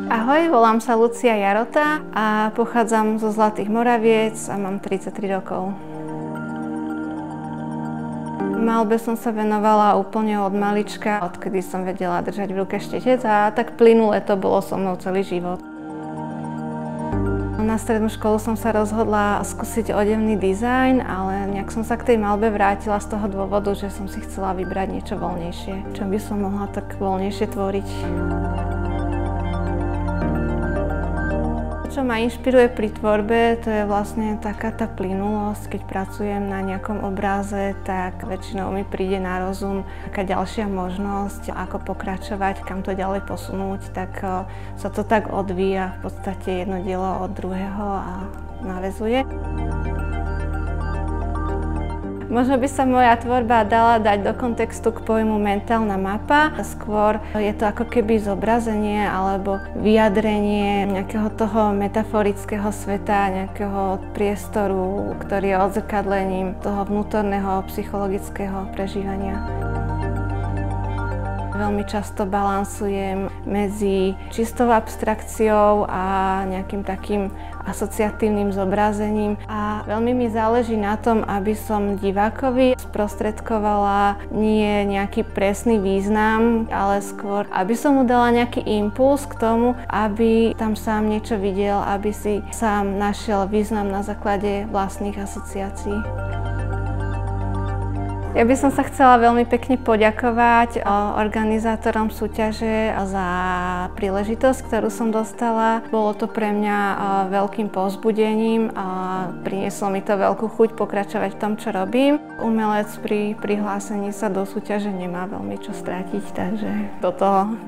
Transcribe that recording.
Ahoj, volám sa Lucia Jarota a pochádzam zo Zlatých Moraviec a mám 33 rokov. Maľbe som sa venovala úplne od malička, odkedy som vedela držať v ruke štetec a tak plynule to bolo so mnou celý život. Na strednú školu som sa rozhodla skúsiť odevný dizajn, ale nejak som sa k tej maľbe vrátila z toho dôvodu, že som si chcela vybrať niečo voľnejšie, čo by som mohla tak voľnejšie tvoriť. Čo ma inšpiruje pri tvorbe, to je vlastne taká tá plynulosť. Keď pracujem na nejakom obráze, tak väčšinou mi príde na rozum taká ďalšia možnosť, ako pokračovať, kam to ďalej posunúť, tak sa to tak odvíja v podstate jedno dielo od druhého a naväzuje. Možno by sa moja tvorba dala dať do kontextu k pojmu mentálna mapa. Skôr je to ako keby zobrazenie alebo vyjadrenie nejakého toho metaforického sveta, nejakého priestoru, ktorý je odzrkadlením toho vnútorného psychologického prežívania. Veľmi často balansujem medzi čistou abstrakciou a nejakým takým asociatívnym zobrazením a veľmi mi záleží na tom, aby som divákovi sprostredkovala nie nejaký presný význam, ale skôr, aby som mu dala nejaký impuls k tomu, aby tam sám niečo videl, aby si sám našiel význam na základe vlastných asociácií. Ja by som sa chcela veľmi pekne poďakovať organizátorom súťaže za príležitosť, ktorú som dostala. Bolo to pre mňa veľkým povzbudením a prinieslo mi to veľkú chuť pokračovať v tom, čo robím. Umelec pri prihlásení sa do súťaže nemá veľmi čo stratiť, takže do toho.